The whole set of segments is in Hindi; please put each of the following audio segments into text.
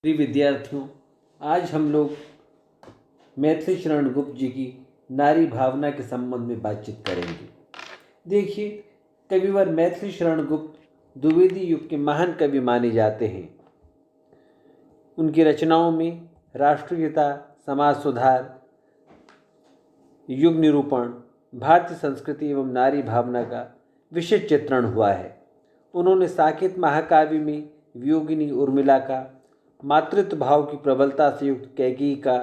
प्रिय विद्यार्थियों, आज हम लोग मैथिली शरण गुप्त जी की नारी भावना के संबंध में बातचीत करेंगे। देखिए, कविवर मैथिली शरण गुप्त द्विवेदी युग के महान कवि माने जाते हैं। उनकी रचनाओं में राष्ट्रीयता, समाज सुधार, युग निरूपण, भारतीय संस्कृति एवं नारी भावना का विशेष चित्रण हुआ है। उन्होंने साकेत महाकाव्य में वियोगिनी उर्मिला का, मातृत्व भाव की प्रबलता से युक्त कैकेयी का,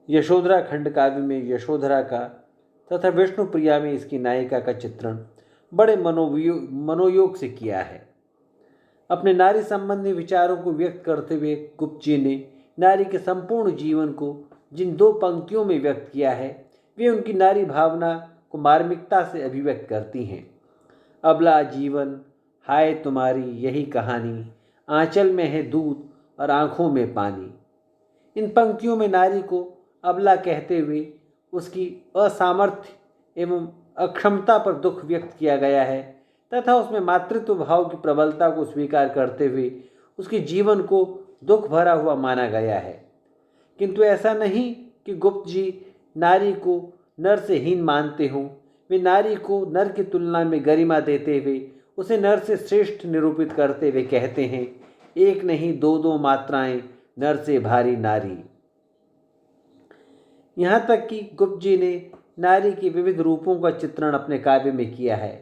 यशोधरा खंड काव्य में यशोधरा का तथा विष्णुप्रिया में इसकी नायिका का चित्रण बड़े मनोयोग से किया है। अपने नारी संबंधी विचारों को व्यक्त करते हुए गुप्त जी ने नारी के संपूर्ण जीवन को जिन दो पंक्तियों में व्यक्त किया है, वे उनकी नारी भावना को मार्मिकता से अभिव्यक्त करती हैं। अबला जीवन हाय तुम्हारी यही कहानी, आंचल में है दूध और आंखों में पानी। इन पंक्तियों में नारी को अबला कहते हुए उसकी असामर्थ्य एवं अक्षमता पर दुख व्यक्त किया गया है तथा उसमें मातृत्व भाव की प्रबलता को स्वीकार करते हुए उसके जीवन को दुख भरा हुआ माना गया है। किंतु ऐसा नहीं कि गुप्त जी नारी को नर से हीन मानते हों। वे नारी को नर की तुलना में गरिमा देते हुए उसे नर से श्रेष्ठ निरूपित करते हुए कहते हैं, एक नहीं दो दो मात्राएं नर से भारी नारी। यहाँ तक कि गुप्त जी ने नारी के विविध रूपों का चित्रण अपने काव्य में किया है।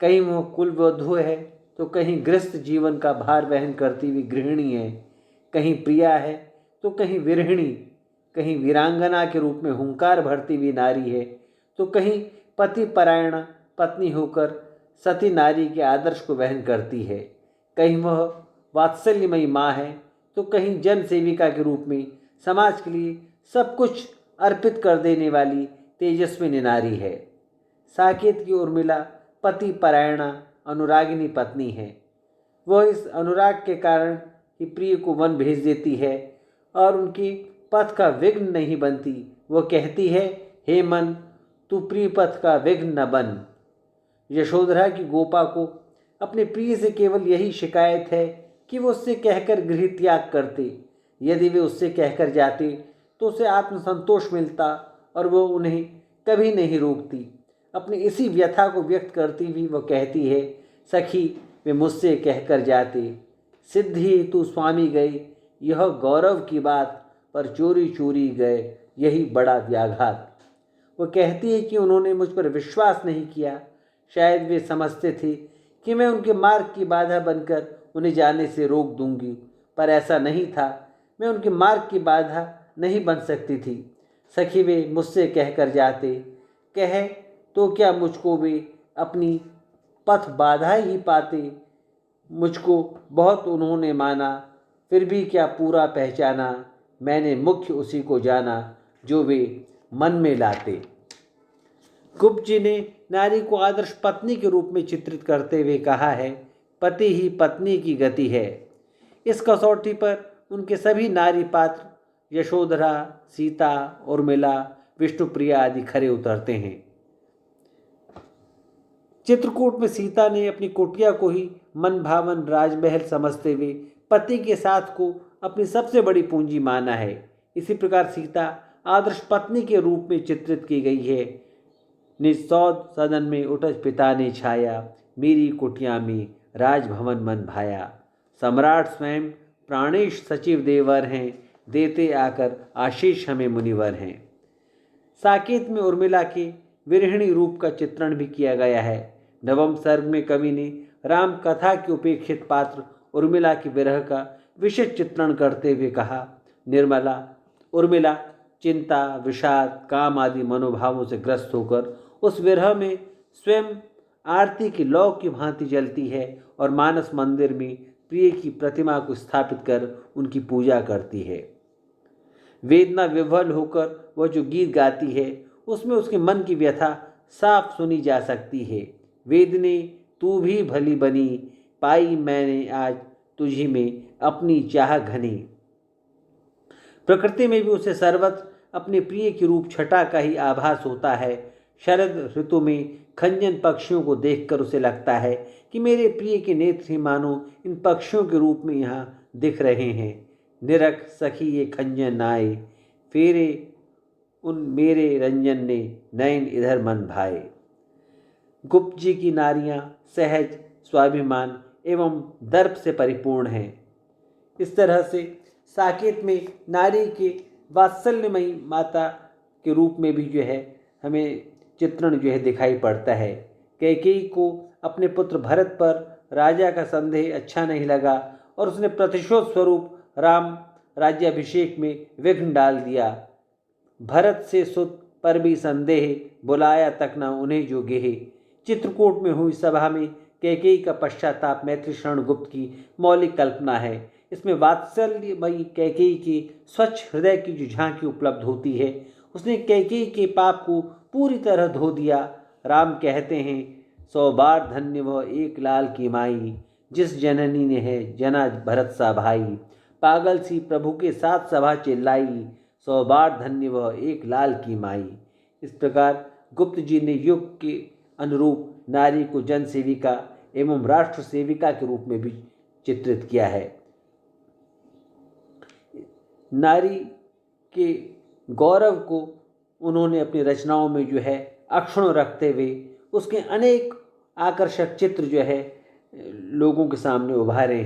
कहीं वह कुलवधू है तो कहीं गृहस्थ जीवन का भार वहन करती हुई गृहिणी है, कहीं प्रिया है तो कहीं विरहिणी, कहीं वीरांगना के रूप में हुंकार भरती हुई नारी है तो कहीं पति परायण पत्नी होकर सती नारी के आदर्श को वहन करती है, कहीं वह वात्सल्यमयी माँ है तो कहीं जन सेविका के रूप में समाज के लिए सब कुछ अर्पित कर देने वाली तेजस्विनी नारी है। साकेत की उर्मिला पति परायणा अनुरागिनी पत्नी है। वह इस अनुराग के कारण ही प्रिय को वन भेज देती है और उनके पथ का विघ्न नहीं बनती। वह कहती है, हे मन तू प्रिय पथ का विघ्न न बन। यशोधरा की गोपा को अपने प्रिय से केवल यही शिकायत है कि वो उससे कहकर गृह त्याग करते। यदि वे उससे कहकर जाते तो उसे आत्मसंतोष मिलता और वो उन्हें कभी नहीं रोकती। अपनी इसी व्यथा को व्यक्त करती हुई वह कहती है, सखी वे मुझसे कहकर जाते, सिद्धि तू स्वामी गए यह गौरव की बात, पर चोरी चोरी गए यही बड़ा व्याघात। वह कहती है कि उन्होंने मुझ पर विश्वास नहीं किया। शायद वे समझते थे कि मैं उनके मार्ग की बाधा बनकर उन्हें जाने से रोक दूंगी, पर ऐसा नहीं था। मैं उनके मार्ग की बाधा नहीं बन सकती थी। सखी वे मुझसे कहकर जाते, कहे तो क्या मुझको वे अपनी पथ बाधा ही पाते। मुझको बहुत उन्होंने माना, फिर भी क्या पूरा पहचाना। मैंने मुख्य उसी को जाना जो वे मन में लाते। गुप्त जी ने नारी को आदर्श पत्नी के रूप में चित्रित करते हुए कहा है, पति ही पत्नी की गति है। इस कसौटी पर उनके सभी नारी पात्र यशोधरा, सीता, उर्मिला, विष्णुप्रिया आदि खरे उतरते हैं। चित्रकूट में सीता ने अपनी कुटिया को ही मन भावन राजमहल समझते हुए पति के साथ को अपनी सबसे बड़ी पूंजी माना है। इसी प्रकार सीता आदर्श पत्नी के रूप में चित्रित की गई है। निस्सौद सदन में उठज पिता ने छाया, मेरी कुटिया में राजभवन मन भाया। सम्राट स्वयं प्राणेश सचिव देवर हैं, देते आकर आशीष हमें मुनिवर हैं। साकेत में उर्मिला के विरहिणी रूप का चित्रण भी किया गया है। नवम सर्ग में कवि ने राम कथा के उपेक्षित पात्र उर्मिला के विरह का विशेष चित्रण करते हुए कहा, निर्मला उर्मिला चिंता, विषाद, काम आदि मनोभावों से ग्रस्त होकर उस विरह में स्वयं आरती की लौ की भांति जलती है और मानस मंदिर में प्रिय की प्रतिमा को स्थापित कर उनकी पूजा करती है। वेदना विह्वल होकर वह जो गीत गाती है उसमें उसके मन की व्यथा साफ सुनी जा सकती है। वेदने तू भी भली बनी, पाई मैंने आज तुझी में अपनी चाह घनी। प्रकृति में भी उसे सर्वत्र अपने प्रिय के रूप छटा का ही आभास होता है। शरद ऋतु में खंजन पक्षियों को देखकर उसे लगता है कि मेरे प्रिय के नेत्र ही मानो इन पक्षियों के रूप में यहाँ दिख रहे हैं। निरख सखी ये खंजन आए, फेरे उन मेरे रंजन ने, नयन इधर मन भाए। गुप्त जी की नारियां सहज, स्वाभिमान एवं दर्प से परिपूर्ण हैं। इस तरह से साकेत में नारी के वात्सल्यमयी माता के रूप में भी जो है हमें चित्रण जो है दिखाई पड़ता है। कैकेयी को अपने पुत्र भरत पर राजा का संदेह अच्छा नहीं लगा और उसने प्रतिशोध स्वरूप राम राज्याभिषेक में विघ्न डाल दिया। भरत से सुत पर भी संदेह, बुलाया तक न उन्हें जो गेहे। चित्रकूट में हुई सभा में कैकेयी का पश्चाताप मैत्रेयी गुप्त की मौलिक कल्पना है। इसमें वात्सल्यमयी कैकेयी के स्वच्छ हृदय की जो झांकी उपलब्ध होती है, उसने कैकेयी के पाप को पूरी तरह धो दिया। राम कहते हैं, 100 बार धन्य वह एक लाल की माई, जिस जननी ने है जना भरत सा भाई। पागल सी प्रभु के साथ सभा चिल्लाई, 100 बार धन्य वह एक लाल की माई। इस प्रकार गुप्त जी ने युग के अनुरूप नारी को जन सेविका एवं राष्ट्र सेविका के रूप में भी चित्रित किया है। नारी के गौरव को उन्होंने अपनी रचनाओं में जो है अक्षुण्ण रखते हुए उसके अनेक आकर्षक चित्र जो है लोगों के सामने उभारे हैं।